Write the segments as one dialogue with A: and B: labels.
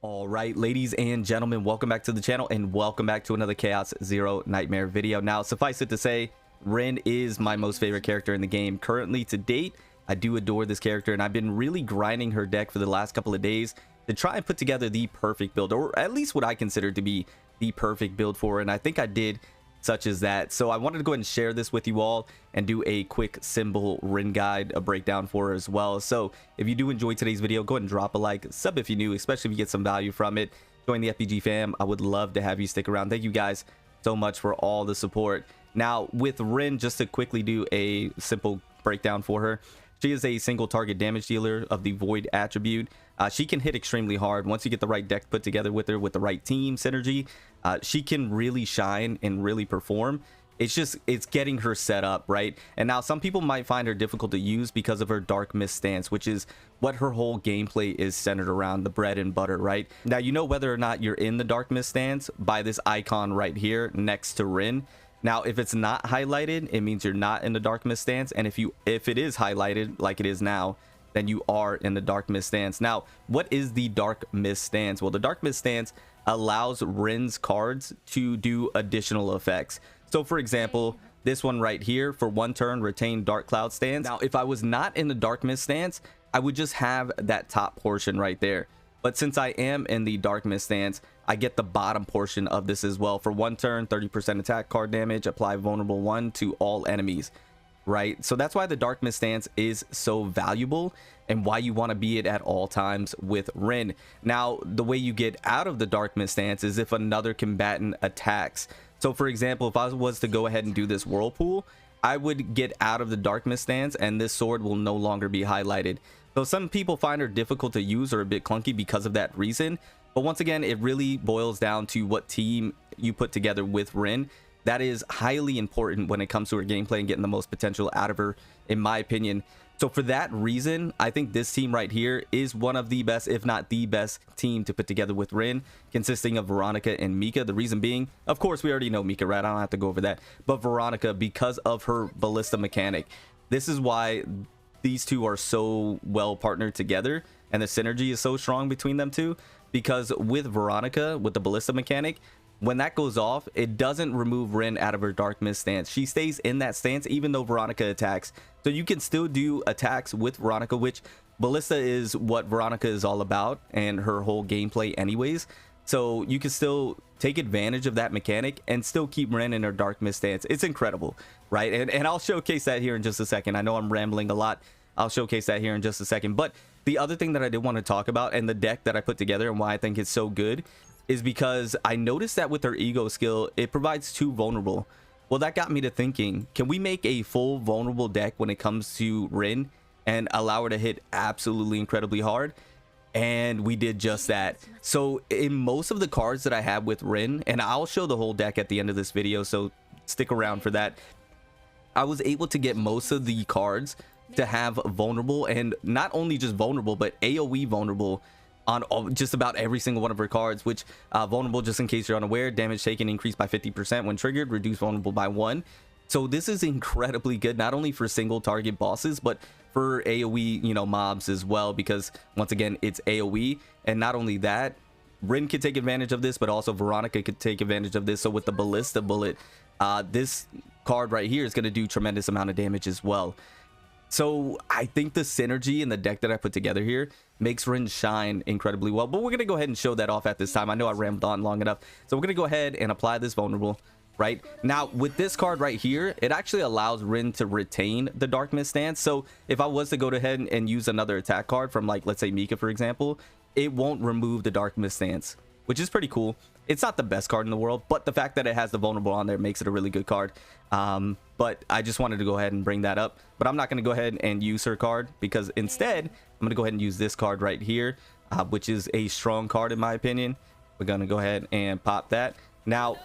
A: All right, ladies and gentlemen, welcome back to the channel and welcome back to another Chaos Zero Nightmare video. Now, suffice it to say, RIN is my most favorite character in the game currently to date. I do adore this character, and I've been really grinding her deck for the last couple of days to try and put together the perfect build, or at least what I consider to be the perfect build for her, and I think I did such as that. So I wanted to go ahead and share this with you all and do a quick symbol RIN guide, a breakdown for her as well. So if you do enjoy today's video, go ahead and drop a like, sub if you're new, especially if you get some value from it. Join the FPG fam. I would love to have you stick around. Thank you guys so much for all the support. Now with RIN, just to quickly do a simple breakdown for her, she is a single target damage dealer of the Void attribute. She can hit extremely hard once you get the right deck put together with her, with the right team synergy. She can really shine and really perform. It's getting her set up right. And now some people might find her difficult to use because of her Dark Mist stance, which is what her whole gameplay is centered around, the bread and butter, right? Now you know whether or not you're in the Dark Mist stance by this icon right here next to RIN. Now if it's not highlighted, it means you're not in the Dark Mist stance, and if it is highlighted like it is now, then you are in the Dark Mist stance. Now what is the Dark Mist stance? Well, the Dark Mist stance allows RIN's cards to do additional effects. So for example, this one right here, for one turn, retain Dark Cloud stance. Now if I was not in the Dark Mist stance, I would just have that top portion right there. But since I am in the Dark Mist stance, I get the bottom portion of this as well. For one turn, 30% attack card damage, apply vulnerable 1 to all enemies, right? So that's why the Dark Mist stance is so valuable and why you want to be it at all times with RIN. Now, the way you get out of the Dark Mist stance is if another combatant attacks. So for example, if I was to go ahead and do this Whirlpool, I would get out of the Dark Mist stance and this sword will no longer be highlighted. So some people find her difficult to use or a bit clunky because of that reason. But once again, it really boils down to what team you put together with RIN. That is highly important when it comes to her gameplay and getting the most potential out of her, in my opinion. So for that reason, I think this team right here is one of the best, if not the best team to put together with RIN, consisting of Veronica and Mika. The reason being, of course, we already know Mika, right? I don't have to go over that. But Veronica, because of her ballista mechanic, this is why these two are so well partnered together and the synergy is so strong between them two. Because with Veronica, with the ballista mechanic, when that goes off, it doesn't remove RIN out of her Dark Mist stance. She stays in that stance even though Veronica attacks. So you can still do attacks with Veronica, which ballista is what Veronica is all about and her whole gameplay anyways. So you can still take advantage of that mechanic and still keep RIN in her Dark Mist stance. It's incredible, right? And I'll showcase that here in just a second. I know I'm rambling a lot. I'll showcase that here in just a second. But the other thing that I did want to talk about, and the deck that I put together and why I think it's so good, is because I noticed that with her ego skill, it provides 2 vulnerable. Well, that got me to thinking, can we make a full vulnerable deck when it comes to RIN and allow her to hit absolutely incredibly hard? And we did just that. So in most of the cards that I have with RIN, and I'll show the whole deck at the end of this video, so stick around for that, I was able to get most of the cards to have vulnerable, and not only just vulnerable, but AoE vulnerable on just about every single one of her cards, which vulnerable, just in case you're unaware, damage taken increased by 50% when triggered, reduced vulnerable by 1. So this is incredibly good, not only for single target bosses, but for AoE, you know, mobs as well, because once again, it's AoE. And not only that, RIN could take advantage of this, but also Veronica could take advantage of this. So with the ballista bullet, this card right here is going to do tremendous amount of damage as well. So I think the synergy in the deck that I put together here makes RIN shine incredibly well. But we're going to go ahead and show that off at this time. I know I rambled on long enough. So we're going to go ahead and apply this vulnerable right now. With this card right here, it actually allows RIN to retain the Dark Mist stance. So if I was to go ahead and use another attack card from, like, let's say Mika, for example, it won't remove the Dark Mist stance, which is pretty cool. It's not the best card in the world, but the fact that it has the vulnerable on there makes it a really good card. But I just wanted to go ahead and bring that up. But I'm not going to go ahead and use her card, because instead I'm going to go ahead and use this card right here, which is a strong card in my opinion. We're going to go ahead and pop that. Now,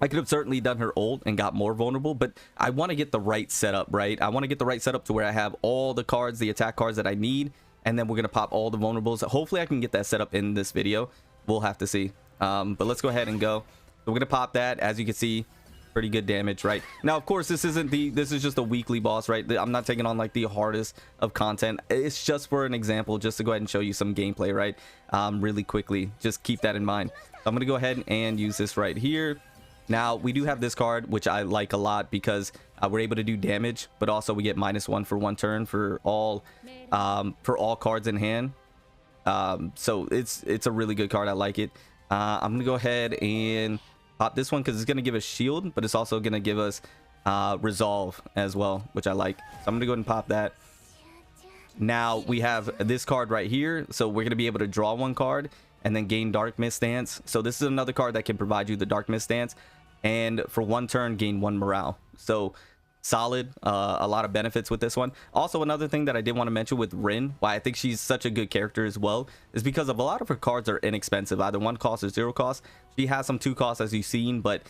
A: I could have certainly done her ult and got more vulnerable, but I want to get the right setup, right? I want to get the right setup to where I have all the cards, the attack cards that I need, and then we're going to pop all the vulnerables. Hopefully I can get that set up in this video. We'll have to see. But let's go ahead and go. So we're going to pop that. As you can see, pretty good damage, right? Now, of course, this is just a weekly boss, right? I'm not taking on like the hardest of content. It's just for an example, just to go ahead and show you some gameplay, right? Really quickly, just keep that in mind. I'm gonna go ahead and use this right here. Now, we do have this card, which I like a lot because we're able to do damage, but also we get -1 for 1 turn for all cards in hand. So it's a really good card. I like it. I'm gonna go ahead and pop this one because it's gonna give us shield, but it's also gonna give us resolve as well, which I like. So I'm gonna go ahead and pop that. Now we have this card right here, so we're gonna be able to draw 1 card and then gain Dark Mist Stance. So this is another card that can provide you the Dark Mist Stance, and for 1 turn gain 1 morale. So solid. A lot of benefits with this one. Also, another thing that I did want to mention with RIN, why I think she's such a good character as well, is because of a lot of her cards are inexpensive, either 1 cost or 0 cost. She has some 2 costs, as you've seen, but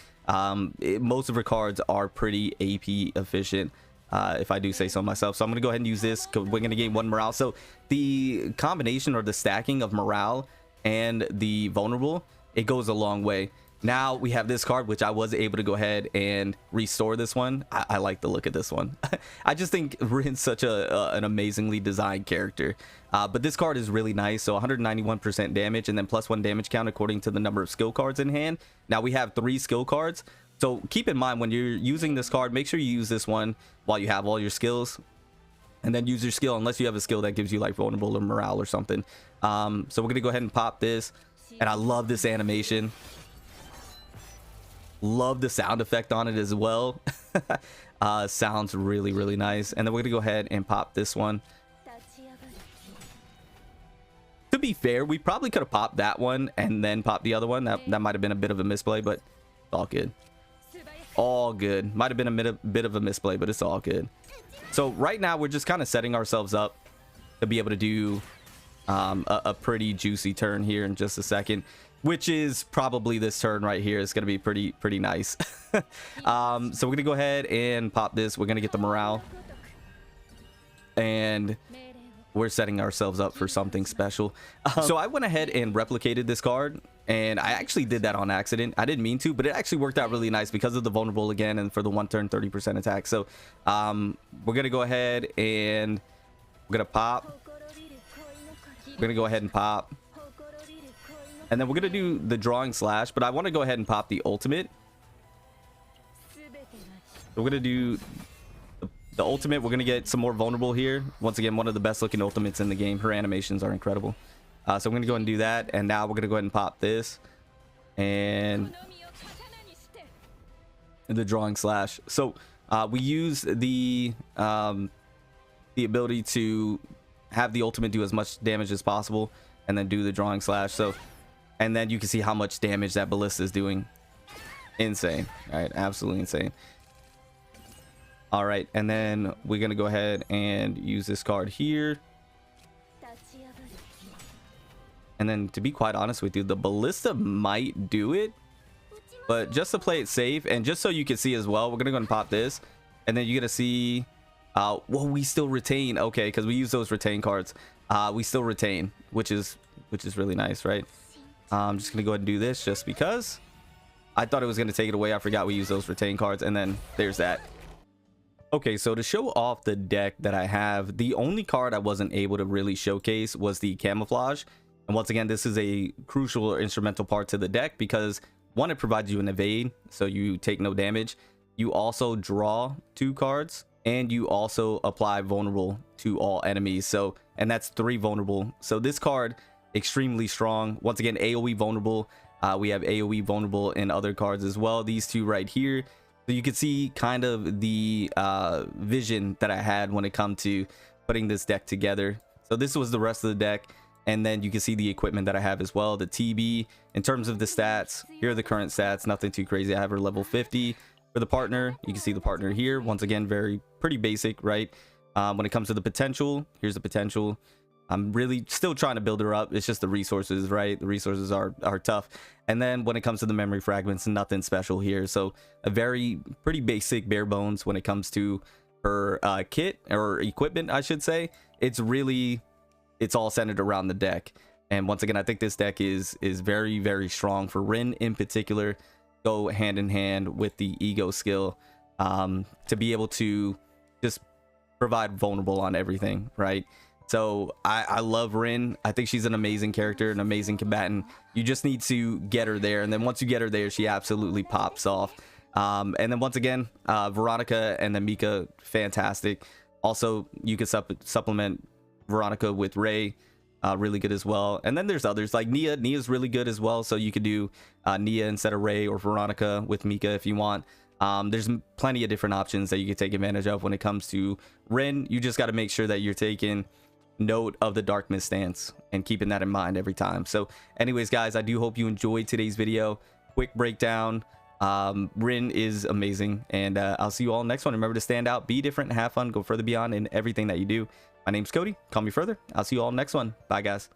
A: most of her cards are pretty AP efficient, if I do say so myself. So I'm going to go ahead and use this. We're going to gain 1 morale. So the combination or the stacking of morale and the vulnerable, it goes a long way. Now we have this card, which I was able to go ahead and restore this one. I like the look of this one. I just think Rin's such an amazingly designed character. But this card is really nice. So 191% damage and then +1 damage count according to the number of skill cards in hand. Now we have 3 skill cards. So keep in mind when you're using this card, make sure you use this one while you have all your skills. And then use your skill unless you have a skill that gives you like vulnerable or morale or something. So we're going to go ahead and pop this. And I love this animation. Love the sound effect on it as well. Sounds really, really nice. And then we're gonna go ahead and pop this one. To be fair, we probably could have popped that one and then popped the other one. That might have been a bit of a misplay, but it's all good. All good. Might have been a bit of a misplay, but it's all good. So right now we're just kind of setting ourselves up to be able to do a pretty juicy turn here in just a second, which is probably this turn right here. Is going to be pretty nice. So we're gonna go ahead and pop this. We're gonna get the morale, and we're setting ourselves up for something special. So I went ahead and replicated this card, and I actually did that on accident. I didn't mean to, but it actually worked out really nice because of the vulnerable again, and for the 1 turn 30% attack. So we're gonna go ahead and we're gonna pop. We're gonna go ahead and pop. And then we're going to do the drawing slash, but I want to go ahead and pop the ultimate. We're going to do the ultimate. We're going to get some more vulnerable here. Once again, one of the best looking ultimates in the game. Her animations are incredible. So I'm going to go ahead and do that. And now we're going to go ahead and pop this. And the drawing slash. So we use the ability to have the ultimate do as much damage as possible. And then do the drawing slash. So... and then you can see how much damage that ballista is doing. Insane. All right, absolutely insane. All right, and then we're gonna go ahead and use this card here. And then to be quite honest with you, the ballista might do it, but just to play it safe and just so you can see as well, we're gonna go and pop this, and then you're gonna see well, we still retain. Okay, because we use those retain cards. We still retain, which is really nice, right? I'm just gonna go ahead and do this just because I thought it was gonna take it away. I forgot we use those retain cards, and then there's that. Okay, so to show off the deck that I have, the only card I wasn't able to really showcase was the camouflage. And once again, this is a crucial or instrumental part to the deck because 1, it provides you an evade, so you take no damage. You also draw 2 cards, and you also apply vulnerable to all enemies. So, and that's 3 vulnerable. So this card, extremely strong. Once again, AoE vulnerable. We have AoE vulnerable in other cards as well. These 2 right here. So you can see kind of the vision that I had when it comes to putting this deck together. So this was the rest of the deck. And then you can see the equipment that I have as well. The TB, in terms of the stats, here are the current stats. Nothing too crazy. I have her level 50. For the partner, you can see the partner here. Once again, pretty basic, right? When it comes to the potential, here's the potential. I'm really still trying to build her up. It's just the resources, right? The resources are tough. And then when it comes to the memory fragments, nothing special here. So a pretty basic bare bones when it comes to her kit or equipment, I should say. It's all centered around the deck. And once again, I think this deck is very, very strong for RIN in particular. go hand in hand with the ego skill, to be able to just provide vulnerable on everything, right? So I love Rin. I think she's an amazing character, an amazing combatant. You just need to get her there, and then once you get her there, she absolutely pops off. And then once again, Veronica and then Mika, fantastic. Also, you could supplement Veronica with Ray, really good as well. And then there's others like Nia. Nia's really good as well, so you could do Nia instead of Ray, or Veronica with Mika if you want. There's plenty of different options that you can take advantage of when it comes to Rin. You just got to make sure that you're taking note of the Dark Mist stance and keeping that in mind every time. So anyways, guys, I do hope you enjoyed today's video. Quick breakdown. Rin is amazing, and I'll see you all next one. Remember to stand out, be different, have fun, go further beyond in everything that you do. My name's Cody. Call me further. I'll see you all next one. Bye, guys.